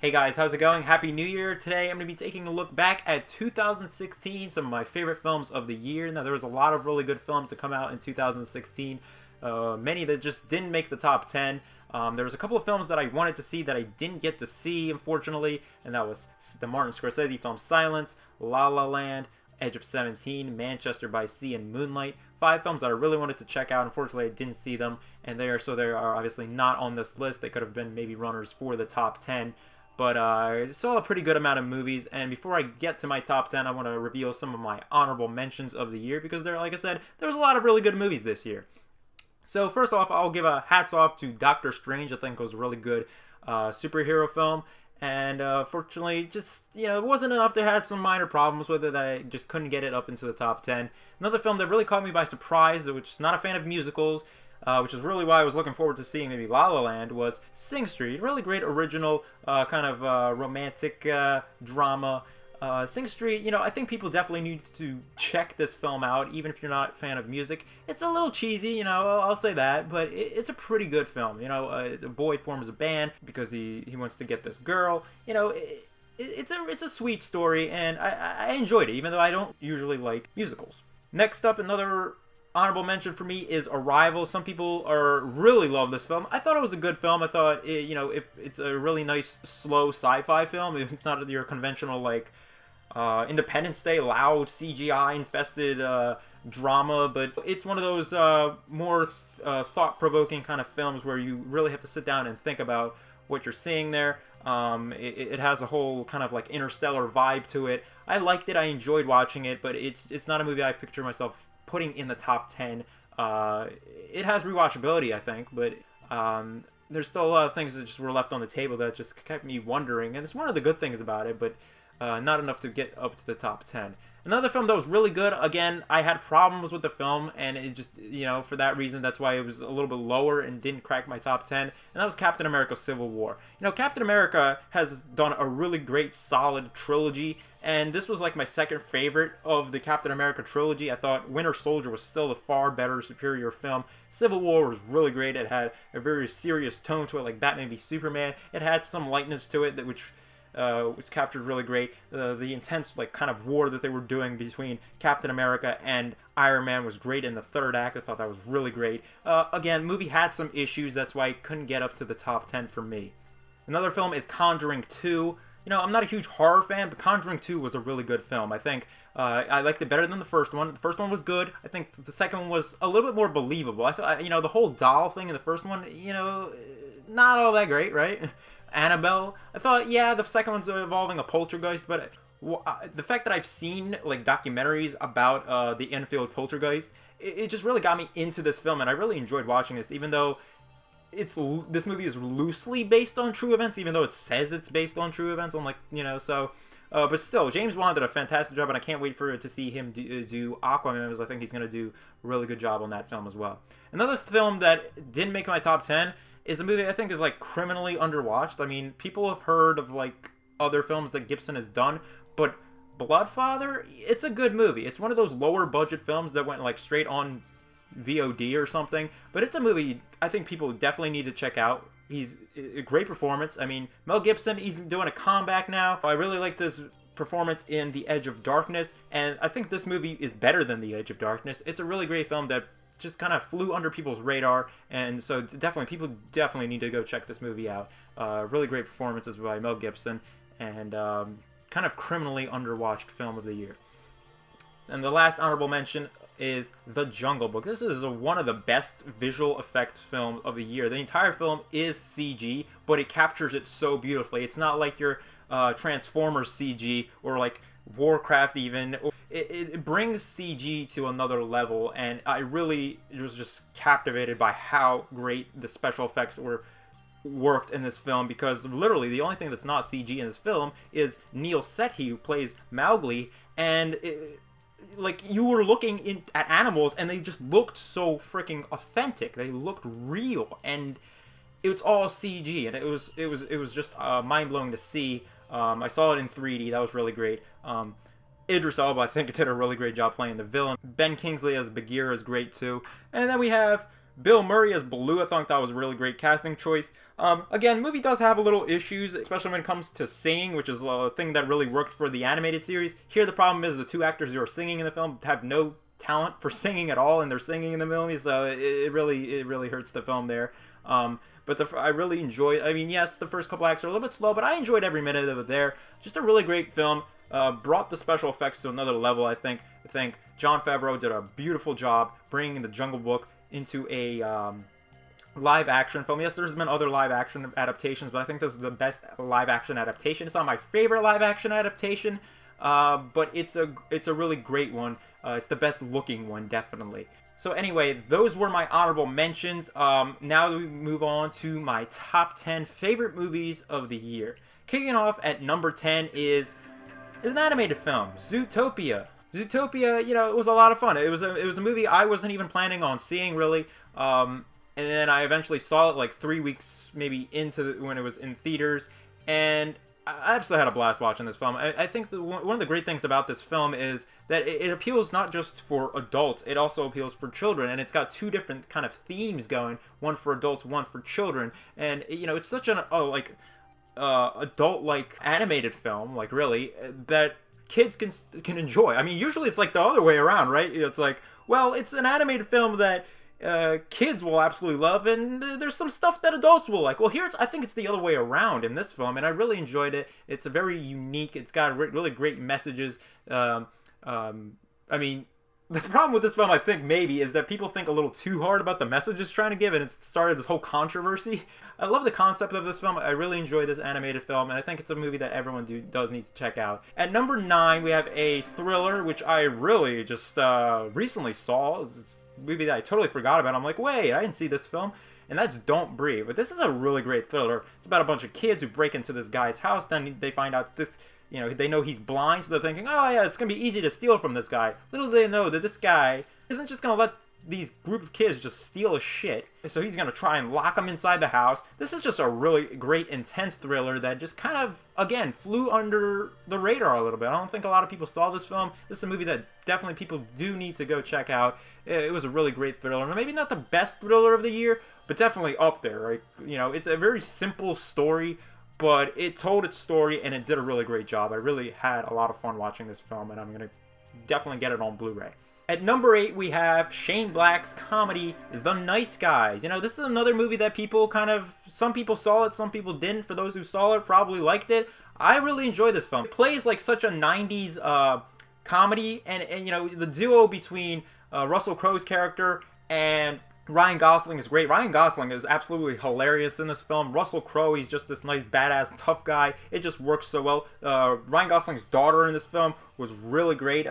Hey guys, how's it going? Happy New Year! Today I'm going to be taking a look back at 2016, some of my favorite films of the year. Now, there was a lot of really good films that come out in 2016, many that just didn't make the top 10. There was a couple of films that I wanted to see that I didn't get to see, unfortunately, and that was the Martin Scorsese film Silence, La La Land, Edge of 17, Manchester by Sea, and Moonlight. 5 films that I really wanted to check out. Unfortunately, I didn't see them, and they are obviously not on this list. They could have been maybe runners for the top 10. But I saw a pretty good amount of movies, and before I get to my top 10, I want to reveal some of my honorable mentions of the year, because like I said, there's a lot of really good movies this year. So first off, I'll give a hats off to Doctor Strange. I think it was a really good superhero film, and fortunately, just, it wasn't enough. There had some minor problems with it. I just couldn't get it up into the top 10. Another film that really caught me by surprise, which not a fan of musicals, which is really why I was looking forward to seeing maybe La La Land, was Sing Street. Really great original kind of romantic drama. Sing Street, I think people definitely need to check this film out, even if you're not a fan of music. It's a little cheesy, I'll say that, but it's a pretty good film. A boy forms a band because he wants to get this girl. It's a sweet story, and I enjoyed it, even though I don't usually like musicals. Next up, another honorable mention for me is Arrival. Some people really love this film. I thought it was a good film. I thought it's a really nice slow sci-fi film. It's not your conventional Independence Day loud CGI infested drama, but it's one of those more thought-provoking kind of films where you really have to sit down and think about what you're seeing there. It has a whole kind of like interstellar vibe to it. I liked it. I enjoyed watching it, but it's not a movie I picture myself putting in the top 10. It has rewatchability, I think, but there's still a lot of things that just were left on the table that just kept me wondering, and it's one of the good things about it, but not enough to get up to the top 10. Another film that was really good, again, I had problems with the film, and it just, for that reason, that's why it was a little bit lower and didn't crack my top 10, and that was Captain America Civil War. Captain America has done a really great, solid trilogy, and this was like my second favorite of the Captain America trilogy. I thought Winter Soldier was still a far better, superior film. Civil War was really great. It had a very serious tone to it, like Batman v Superman. It had some lightness to it, which was captured really great. The intense kind of war that they were doing between Captain America and Iron Man was great in the third act. I thought that was really great. Again, movie had some issues. That's why it couldn't get up to the top 10 for me. Another film is Conjuring 2. I'm not a huge horror fan, but Conjuring 2 was a really good film. I think I liked it better than the first one. The first one was good. I think the second one was a little bit more believable. I thought, the whole doll thing in the first one, not all that great, right? Annabelle, I thought, yeah, the second one's involving a poltergeist, but the fact that I've seen documentaries about the Enfield poltergeist, it just really got me into this film, and I really enjoyed watching this, even though this movie is loosely based on true events, even though it says it's based on true events. I'm but still, James Wan did a fantastic job, and I can't wait to see him do Aquaman, because I think he's going to do a really good job on that film as well. Another film that didn't make my top 10 is a movie I think is criminally underwatched. I mean, people have heard of other films that Gibson has done, but Bloodfather, it's a good movie. It's one of those lower budget films that went straight on VOD or something, but it's a movie I think people definitely need to check out. He's a great performance. I mean, Mel Gibson, he's doing a comeback now. I really like this performance in The Edge of Darkness, and I think this movie is better than The Edge of Darkness. It's a really great film that just kind of flew under people's radar, and so people definitely need to go check this movie out. Really great performances by Mel Gibson, and kind of criminally underwatched film of the year. And the last honorable mention is The Jungle Book. This is one of the best visual effects films of the year. The entire film is CG, but it captures it so beautifully. It's not like your Transformers CG or Warcraft even. It brings CG to another level, and I really was just captivated by how great the special effects worked in this film, because literally the only thing that's not CG in this film is Neil Sethi, who plays Mowgli, and you were looking at animals and they just looked so freaking authentic. They looked real, and it's all CG, and it was just mind-blowing to see. I saw it in 3D. That was really great. Idris Elba, I think, did a really great job playing the villain. Ben Kingsley as Bagheera is great too. And then we have Bill Murray as Baloo, I thought that was a really great casting choice. Again, the movie does have a little issues, especially when it comes to singing, which is a thing that really worked for the animated series. Here, the problem is the two actors who are singing in the film have no talent for singing at all, and they're singing in the movie, so it really hurts the film there. But I really enjoyed. I mean, yes, the first couple acts are a little bit slow, but I enjoyed every minute of it there. Just a really great film. Brought the special effects to another level, I think. Jon Favreau did a beautiful job bringing the Jungle Book into a live action film. Yes, there's been other live action adaptations, but I think this is the best live action adaptation. It's not my favorite live action adaptation, but it's a really great one. It's the best looking one, definitely. So anyway, those were my honorable mentions. Now we move on to my top 10 favorite movies of the year. Kicking off at number 10 is an animated film, Zootopia. Zootopia, it was a lot of fun. It was a movie I wasn't even planning on seeing, really. And then I eventually saw it like 3 weeks maybe into when it was in theaters, and I absolutely had a blast watching this film. I think one of the great things about this film is that it appeals not just for adults, it also appeals for children, and it's got two different kind of themes going, one for adults, one for children. And it's such an adult-like animated film, like really, that kids can enjoy. I mean, usually it's like the other way around, right? It's like, well, it's an animated film that kids will absolutely love, and there's some stuff that adults will like. Well, here I think it's the other way around in this film, and I really enjoyed it. It's a very unique. It's got really great messages. I mean, the problem with this film, I think, maybe, is that people think a little too hard about the message it's trying to give, and it started this whole controversy. I love the concept of this film. I really enjoy this animated film, and I think it's a movie that everyone does need to check out. At number 9, we have a thriller, which I really just recently saw. It's a movie that I totally forgot about. I'm like, wait, I didn't see this film. And that's Don't Breathe. But this is a really great thriller. It's about a bunch of kids who break into this guy's house. Then they find out this... they know he's blind, so they're thinking, oh yeah, it's going to be easy to steal from this guy. Little do they know that this guy isn't just going to let these group of kids just steal his shit. So he's going to try and lock them inside the house. This is just a really great, intense thriller that just kind of, again, flew under the radar a little bit. I don't think a lot of people saw this film. This is a movie that definitely people do need to go check out. It was a really great thriller. Maybe not the best thriller of the year, but definitely up there, right? It's a very simple story, but it told its story, and it did a really great job. I really had a lot of fun watching this film, and I'm going to definitely get it on Blu-ray. At number 8, we have Shane Black's comedy, The Nice Guys. This is another movie that some people saw it, some people didn't. For those who saw it, probably liked it. I really enjoyed this film. It plays like such a 90s comedy, and the duo between Russell Crowe's character and Ryan Gosling is great. Ryan Gosling is absolutely hilarious in this film. Russell Crowe, he's just this nice, badass, tough guy. It just works so well. Ryan Gosling's daughter in this film was really great.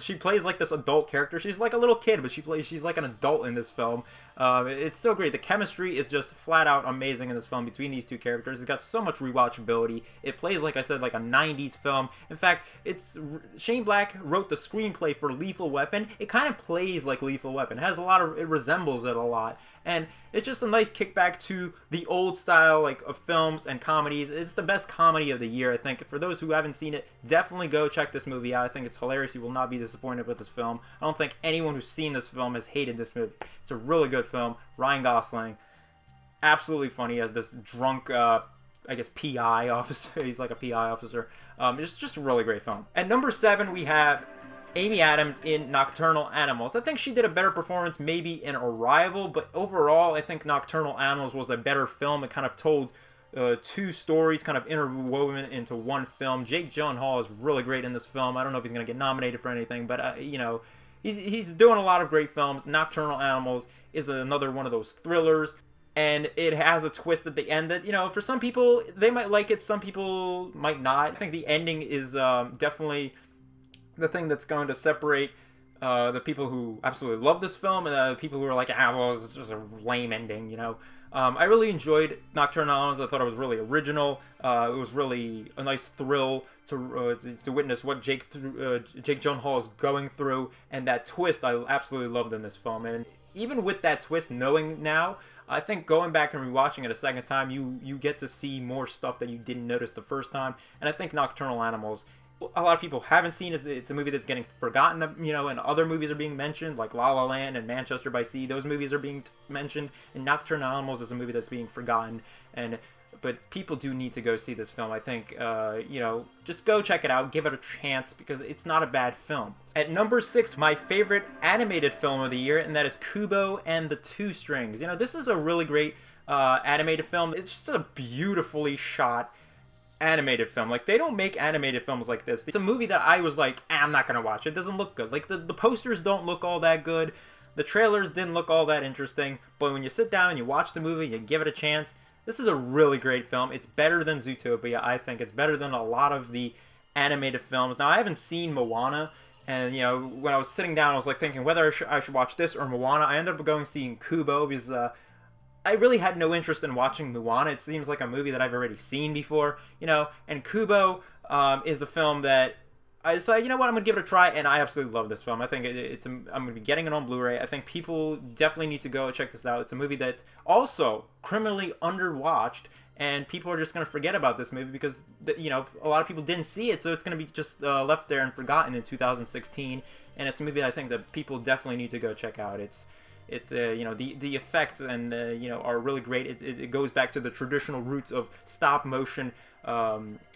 She plays like this adult character. She's like a little kid, but she's like an adult in this film. It's so great. The chemistry is just flat out amazing in this film between these two characters. It's got so much rewatchability. It plays, like I said, like a 90s film. In fact, Shane Black wrote the screenplay for Lethal Weapon. It kind of plays like Lethal Weapon. It resembles it a lot. And it's just a nice kickback to the old style of films and comedies. It's the best comedy of the year, I think. For those who haven't seen it, definitely go check this movie out. I think it's hilarious. You will not be disappointed with this film. I don't think anyone who's seen this film has hated this movie. It's a really good film. Ryan Gosling, absolutely funny as this drunk, PI officer. He's like a PI officer. It's just a really great film. At number 7, we have Amy Adams in Nocturnal Animals. I think she did a better performance maybe in Arrival, but overall I think Nocturnal Animals was a better film. It kind of told two stories kind of interwoven into one film. Jake Gyllenhaal is really great in this film. I don't know if he's going to get nominated for anything, but he's doing a lot of great films. Nocturnal Animals is another one of those thrillers, and it has a twist at the end that, for some people they might like it, some people might not. I think the ending is definitely the thing that's going to separate the people who absolutely love this film and the people who are like, it's just a lame ending, I really enjoyed Nocturnal Animals. I thought it was really original. It was really a nice thrill to witness what Jake Gyllenhaal is going through, and that twist I absolutely loved in this film. And even with that twist, knowing now, I think going back and rewatching it a second time, you get to see more stuff that you didn't notice the first time. And I think Nocturnal Animals a lot of people haven't seen. It's a movie that's getting forgotten, and other movies are being mentioned, like La La Land and Manchester by Sea. Those movies are being mentioned, and Nocturnal Animals is a movie that's being forgotten. But people do need to go see this film. I think, just go check it out, give it a chance, because it's not a bad film. At number 6, my favorite animated film of the year, and that is Kubo and the Two Strings. This is a really great animated film. It's just a beautifully shot animated film. Like, they don't make animated films like this. It's a movie that I was like, I'm not gonna watch. It doesn't look good. Like, the posters don't look all that good. The trailers didn't look all that interesting. But when you sit down and you watch the movie, you give it a chance, this is a really great film. It's better than Zootopia, I think. It's better than a lot of the animated films. Now, I haven't seen Moana, and, when I was sitting down, I was like thinking whether I should watch this or Moana. I ended up going seeing Kubo because I really had no interest in watching Moana. It seems like a movie that I've already seen before, and Kubo is a film that I decided, you know what, I'm going to give it a try, and I absolutely love this film. I think I'm going to be getting it on Blu-ray. I think people definitely need to go check this out. It's a movie that's also criminally underwatched, and people are just going to forget about this movie because, a lot of people didn't see it, so it's going to be just left there and forgotten in 2016, and it's a movie that I think that people definitely need to go check out. It's the effects and are really great. It goes back to the traditional roots of stop motion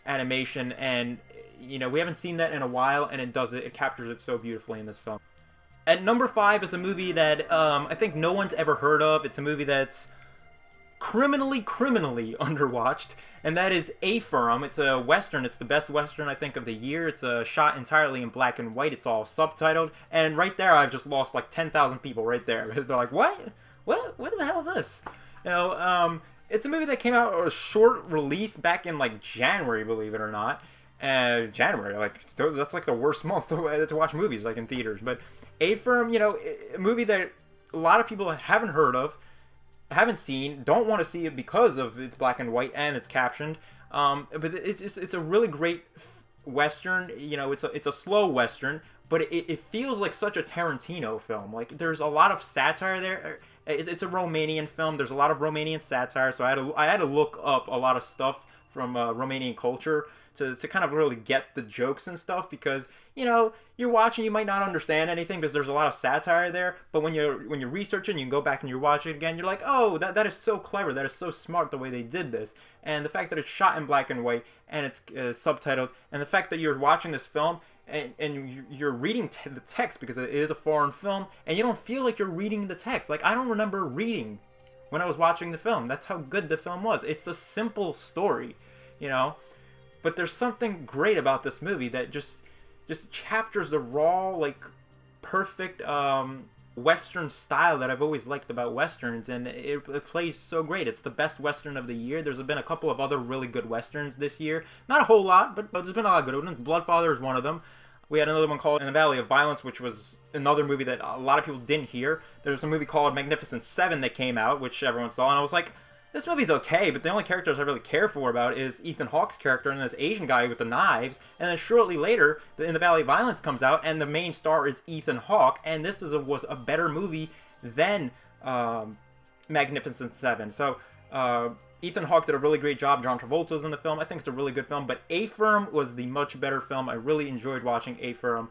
animation, and we haven't seen that in a while, and it captures it so beautifully in this film. At number 5 is a movie that I think no one's ever heard of. It's a movie that's criminally underwatched, and that is A Firm. It's a Western. It's the best Western, I think, of the year. It's shot entirely in black and white. It's all subtitled, and right there I've just lost like 10,000 people right there. They're like, what the hell is this? It's a movie that came out, a short release back in like January, believe it or not. January, like, that's like the worst month to watch movies, like, in theaters. But A Firm, a movie that a lot of people haven't heard of, haven't seen, don't want to see it because of its black and white and it's captioned. But it's a really great Western. It's a slow Western, but it feels like such a Tarantino film. Like, there's a lot of satire there. It's a Romanian film. There's a lot of Romanian satire, so I had to look up a lot of stuff from Romanian culture to kind of really get the jokes and stuff, because you're watching, you might not understand anything because there's a lot of satire there, but when you're researching, you can go back and you watch it again, you're like, oh, that is so clever, that is so smart the way they did this. And the fact that it's shot in black and white and it's subtitled, and the fact that you're watching this film and you're reading the text because it is a foreign film, and you don't feel like you're reading the text. Like, I don't remember reading when I was watching the film. That's how good the film was. It's a simple story, but there's something great about this movie that just captures the raw, like, perfect Western style that I've always liked about Westerns, and it plays so great. It's the best Western of the year. There's been a couple of other really good Westerns this year. Not a whole lot, but there's been a lot of good ones. Bloodfather is one of them. We had another one called In the Valley of Violence, which was another movie that a lot of people didn't hear. There's a movie called Magnificent Seven that came out, which everyone saw, and I was like, this movie's okay, but the only characters I really care for about it is Ethan Hawke's character and this Asian guy with the knives. And then shortly later, In the Valley of Violence comes out, and the main star is Ethan Hawke, and this was a better movie than Magnificent Seven. So Ethan Hawke did a really great job. John Travolta's in the film. I think it's a really good film, but A Firm was the much better film. I really enjoyed watching A Firm.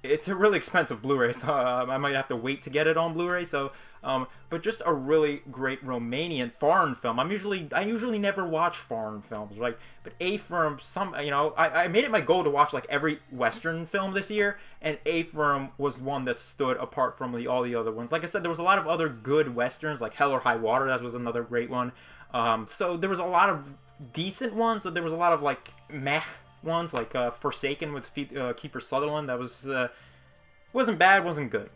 It's a really expensive Blu-ray, so I might have to wait to get it on Blu-ray. So, but just a really great Romanian foreign film. I usually never watch foreign films, right? But A Firm, I made it my goal to watch like every Western film this year, and A Firm was one that stood apart from all the other ones. Like I said, there was a lot of other good Westerns, like Hell or High Water. That was another great one. So there was a lot of decent ones, but there was a lot of like meh ones, like Forsaken with Kiefer Sutherland. That wasn't bad, wasn't good.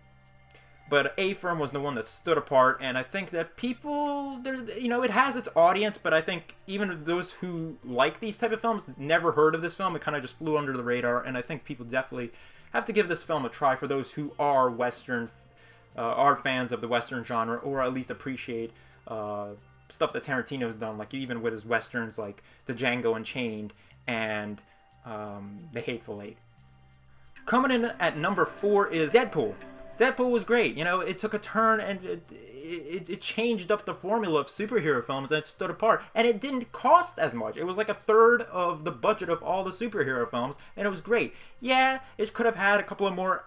But A Firm was the one that stood apart, and I think that people, it has its audience, but I think even those who like these type of films never heard of this film. It kind of just flew under the radar, and I think people definitely have to give this film a try for those who are are fans of the Western genre, or at least appreciate stuff that Tarantino's done, like even with his Westerns like The Django Unchained and The Hateful Eight. Coming in at number 4 is Deadpool. Deadpool was great. It took a turn, and it changed up the formula of superhero films, and it stood apart. And it didn't cost as much. It was like a third of the budget of all the superhero films, and it was great. Yeah, it could have had a couple of more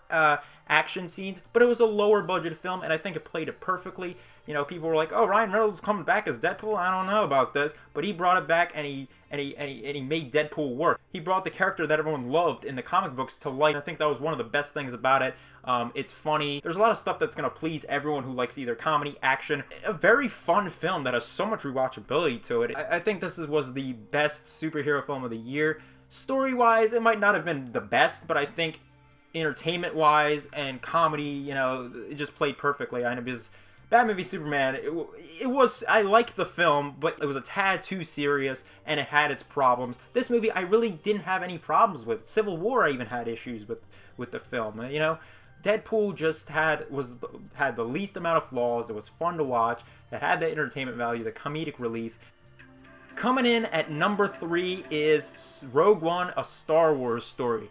action scenes, but it was a lower budget film, and I think it played it perfectly. You know, people were like, "Oh, Ryan Reynolds coming back as Deadpool? I don't know about this," but he brought it back, and he made Deadpool work. He brought the character that everyone loved in the comic books to life. I think that was one of the best things about it. It's funny. There's a lot of stuff that's gonna please everyone who likes either comedy, action. A very fun film that has so much rewatchability to it. I think this was the best superhero film of the year. Story-wise, it might not have been the best, but I think entertainment-wise and comedy, you know, it just played perfectly. I know because Batman v Superman, it was, I liked the film, but it was a tad too serious, and it had its problems. This movie, I really didn't have any problems with. Civil War, I even had issues with the film, you know? Deadpool just had the least amount of flaws. It was fun to watch. It had the entertainment value, the comedic relief. Coming in at number 3 is Rogue One, A Star Wars Story.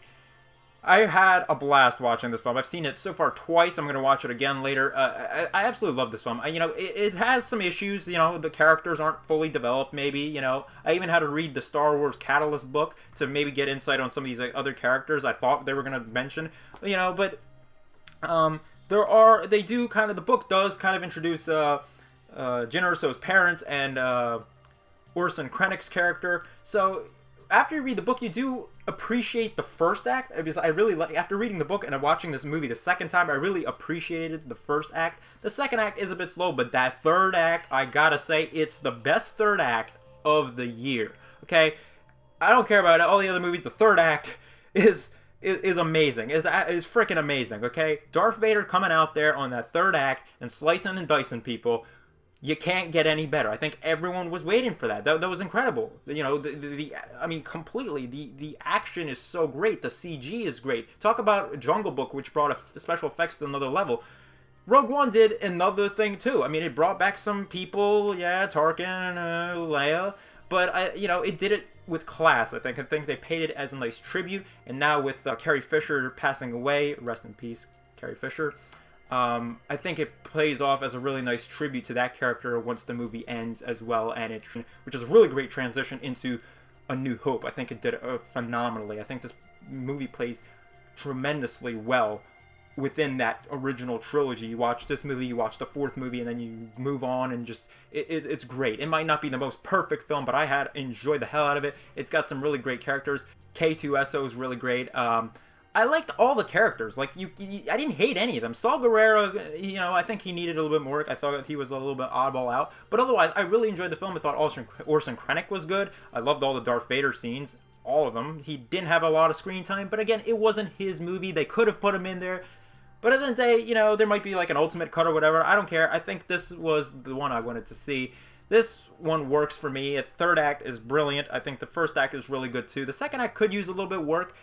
I had a blast watching this film. I've seen it so far twice. I'm going to watch it again later. I absolutely love this film. You know, it has some issues. You know, the characters aren't fully developed, maybe. You know, I even had to read the Star Wars Catalyst book to maybe get insight on some of these other characters I thought they were going to mention. You know, but the book does kind of introduce Jyn Erso's parents and Orson Krennic's character. So after you read the book, you do appreciate the first act, because I really like, after reading the book and watching this movie the second time, I really appreciated the first act. The second act is a bit slow, but that third act, I gotta say, it's the best third act of the year. Okay, I don't care about all the other movies. The third act is amazing. Is freaking amazing. Okay, Darth Vader coming out there on that third act and slicing and dicing people. You can't get any better. I think everyone was waiting for that. That was incredible. You know, I mean, completely. The action is so great. The CG is great. Talk about Jungle Book, which brought special effects to another level. Rogue One did another thing too. I mean, it brought back some people. Yeah, Tarkin, Leia. But you know, it did it with class. I think they paid it as a nice tribute. And now with Carrie Fisher passing away, rest in peace, Carrie Fisher. I think it plays off as a really nice tribute to that character once the movie ends as well, and which is a really great transition into A New Hope. I think it did phenomenally. I think this movie plays tremendously well within that original trilogy. You watch this movie, you watch the fourth movie, and then you move on, and just it's great. It might not be the most perfect film, but I enjoyed the hell out of it. It's got some really great characters. K2SO is really great. I liked all the characters. Like, I didn't hate any of them. Saul Guerrero, you know, I think he needed a little bit more work. I thought he was a little bit oddball out. But otherwise, I really enjoyed the film. I thought Orson Krennic was good. I loved all the Darth Vader scenes. All of them. He didn't have a lot of screen time. But again, it wasn't his movie. They could have put him in there. But at the end of the day, you know, there might be like an ultimate cut or whatever. I don't care. I think this was the one I wanted to see. This one works for me. The third act is brilliant. I think the first act is really good too. The second act could use a little bit of work.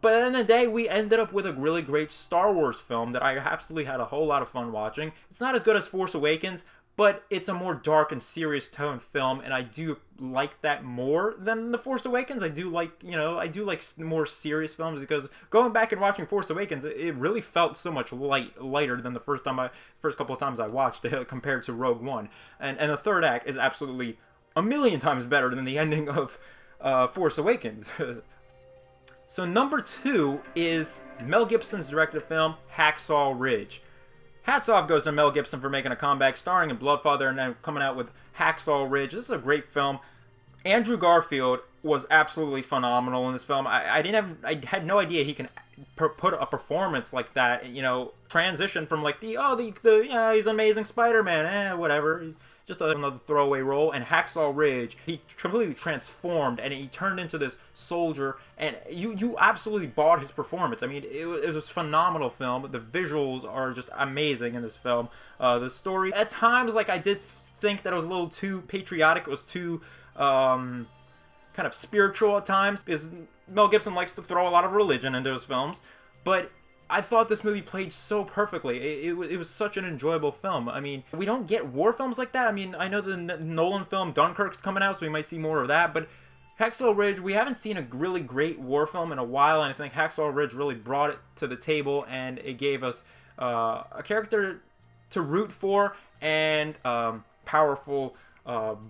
But at the end of the day, we ended up with a really great Star Wars film that I absolutely had a whole lot of fun watching. It's not as good as Force Awakens, but it's a more dark and serious tone film, and I do like that more than The Force Awakens. I do like more serious films, because going back and watching Force Awakens, it really felt so much lighter than the first couple of times I watched it compared to Rogue One. And the third act is absolutely a million times better than the ending of Force Awakens. So number 2 is Mel Gibson's directed film, Hacksaw Ridge. Hats off goes to Mel Gibson for making a comeback, starring in Bloodfather, and then coming out with Hacksaw Ridge. This is a great film. Andrew Garfield was absolutely phenomenal in this film. I had no idea he can put a performance like that. You know, transition from like he's an amazing Spider-Man, whatever. Just another throwaway role. And Hacksaw Ridge, he completely transformed, and he turned into this soldier, and you absolutely bought his performance. I mean, it was a phenomenal film. The visuals are just amazing in this film. The story, at times, like, I did think that it was a little too patriotic. It was too kind of spiritual at times, because Mel Gibson likes to throw a lot of religion into his films, but I thought this movie played so perfectly. It was such an enjoyable film. I mean, we don't get war films like that. I mean, I know the Nolan film Dunkirk's coming out, so we might see more of that, but Hacksaw Ridge, we haven't seen a really great war film in a while, and I think Hacksaw Ridge really brought it to the table, and it gave us a character to root for and powerful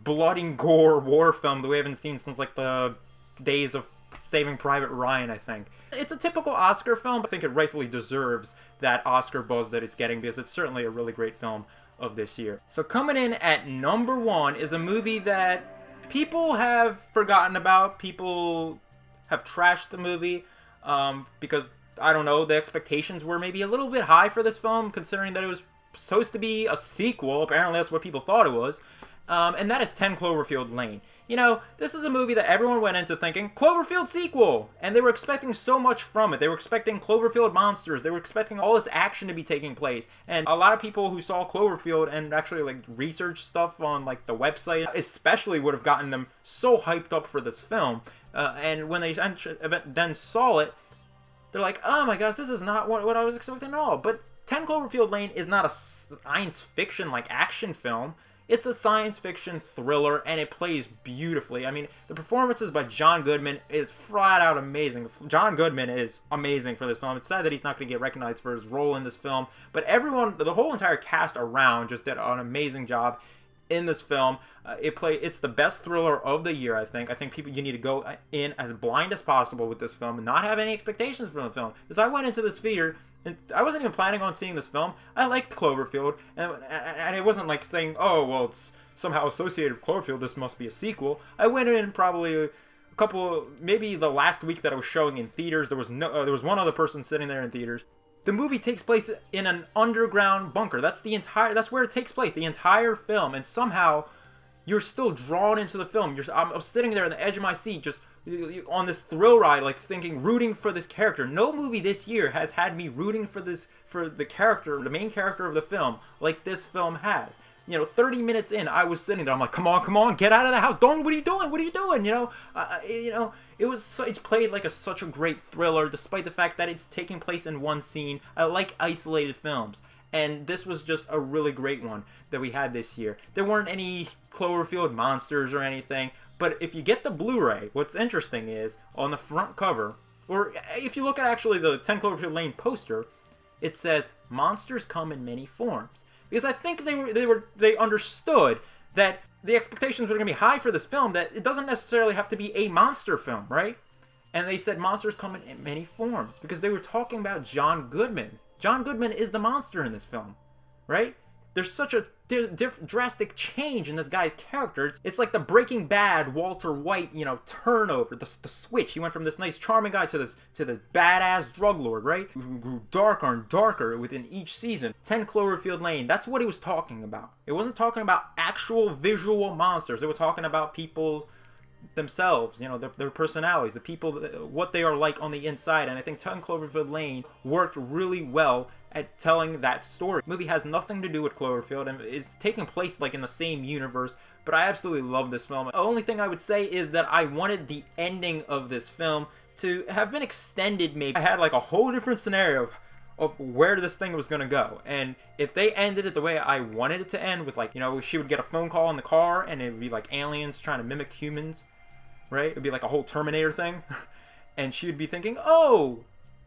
blood and gore war film that we haven't seen since like the days of Saving Private Ryan, I think. It's a typical Oscar film, but I think it rightfully deserves that Oscar buzz that it's getting because it's certainly a really great film of this year. So coming in at number 1 is a movie that people have forgotten about. People have trashed the movie because, I don't know, the expectations were maybe a little bit high for this film, considering that it was supposed to be a sequel. Apparently that's what people thought it was. And that is 10 Cloverfield Lane. You know, this is a movie that everyone went into thinking, Cloverfield sequel! And they were expecting so much from it. They were expecting Cloverfield monsters. They were expecting all this action to be taking place. And a lot of people who saw Cloverfield and actually, like, research stuff on, like, the website, especially would have gotten them so hyped up for this film. And when they then saw it, they're like, oh my gosh, this is not what I was expecting at all. But 10 Cloverfield Lane is not a science fiction, like, action film. It's a science fiction thriller, and it plays beautifully. I mean, the performances by John Goodman is flat out amazing. John Goodman is amazing for this film. It's sad that he's not going to get recognized for his role in this film, but everyone, the whole entire cast around just did an amazing job in this film. It's the best thriller of the year, I think. I think you need to go in as blind as possible with this film and not have any expectations for the film. Because I went into this theater and I wasn't even planning on seeing this film. I liked Cloverfield, and it wasn't like saying, oh, well, it's somehow associated with Cloverfield, this must be a sequel. I went in probably a couple, maybe the last week that I was showing in theaters. There was one other person sitting there in theaters. The movie takes place in an underground bunker. That's where it takes place, the entire film, and somehow you're still drawn into the film. I'm sitting there on the edge of my seat, just on this thrill ride, like rooting for this character. No movie this year has had me rooting for the character, the main character of the film, like this film has. You know, 30 minutes in, I was sitting there. I'm like, come on, get out of the house. Don't, what are you doing? You know, it's played like such a great thriller, despite the fact that it's taking place in one scene. I like isolated films. And this was just a really great one that we had this year. There weren't any Cloverfield monsters or anything. But if you get the Blu-ray, what's interesting is, on the front cover, or if you look at actually the 10 Cloverfield Lane poster, it says, monsters come in many forms. Because I think they understood that the expectations were going to be high for this film, that it doesn't necessarily have to be a monster film, right? And they said monsters come in many forms, because they were talking about John Goodman. John Goodman is the monster in this film, right? There's such a drastic change in this guy's character. It's like the Breaking Bad Walter White, you know, turnover, the switch. He went from this nice, charming guy to the badass drug lord, right? Who grew darker and darker within each season. 10 Cloverfield Lane, that's what he was talking about. It wasn't talking about actual visual monsters. It was talking about people themselves, you know, their personalities, the people, what they are like on the inside. And I think 10 Cloverfield Lane worked really well at telling that story. The movie has nothing to do with Cloverfield, and it's taking place like in the same universe, but I absolutely love this film. The only thing I would say is that I wanted the ending of this film to have been extended. Maybe I had like a whole different scenario of where this thing was gonna go, and if they ended it the way I wanted it to end, with, like, you know, she would get a phone call in the car and it would be like aliens trying to mimic humans, right? It'd be like a whole Terminator thing. And she'd be thinking, oh,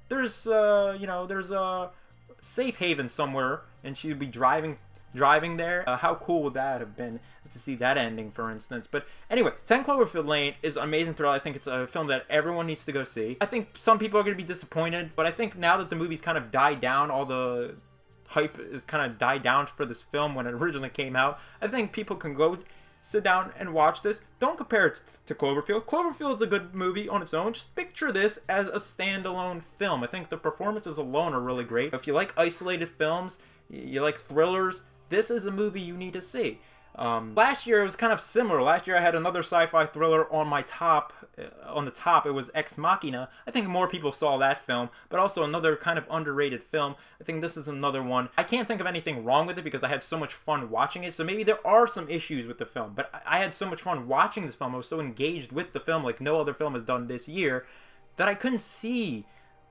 there's there's a safe haven somewhere, and she'd be driving there. How cool would that have been to see that ending, for instance? But anyway, 10 Cloverfield Lane is an amazing thrill. I think it's a film that everyone needs to go see. I think some people are going to be disappointed, but I think now that the movie's kind of died down, all the hype is kind of died down for this film when it originally came out, I think people can go sit down and watch this. Don't compare it to Cloverfield. Cloverfield's a good movie on its own. Just picture this as a standalone film. I think the performances alone are really great. If you like isolated films, you like thrillers, this is a movie you need to see. Last year it was kind of similar. Last year I had another sci-fi thriller on my top. On the top, it was Ex Machina. I think more people saw that film, but also another kind of underrated film. I think this is another one. I can't think of anything wrong with it because I had so much fun watching it. So maybe there are some issues with the film, but I had so much fun watching this film. I was so engaged with the film like no other film has done this year that I couldn't see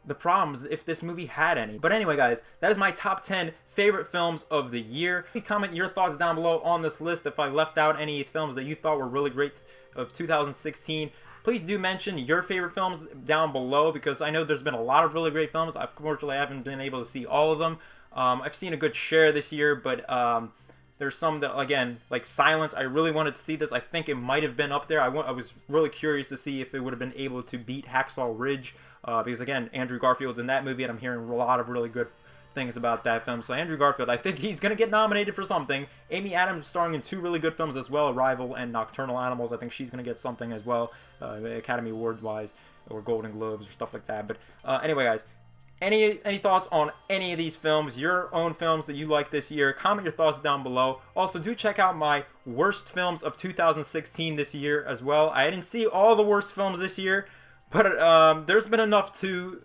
the problems if this movie had any. But anyway, guys, that is my top 10 favorite films of the year. Please comment your thoughts down below on this list if I left out any films that you thought were really great of 2016. please do mention your favorite films down below, because I know there's been a lot of really great films. Unfortunately, I haven't been able to see all of them. I've seen a good share this year, but there's some that, again, like Silence, I really wanted to see this. I think it might have been up there. I was really curious to see if it would have been able to beat Hacksaw Ridge, because, again, Andrew Garfield's in that movie, and I'm hearing a lot of really good things about that film. So Andrew Garfield, I think he's going to get nominated for something. Amy Adams starring in 2 really good films as well, Arrival and Nocturnal Animals. I think she's going to get something as well, Academy Award-wise, or Golden Globes or stuff like that. But anyway, guys, any thoughts on any of these films, your own films that you like this year? Comment your thoughts down below. Also, do check out my worst films of 2016 this year as well. I didn't see all the worst films this year, but there's been enough to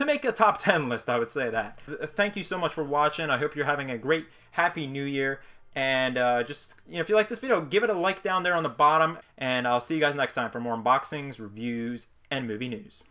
make a top 10 list, I would say that. Thank you so much for watching. I hope you're having a great, happy new year. And just, if you like this video, give it a like down there on the bottom. And I'll see you guys next time for more unboxings, reviews, and movie news.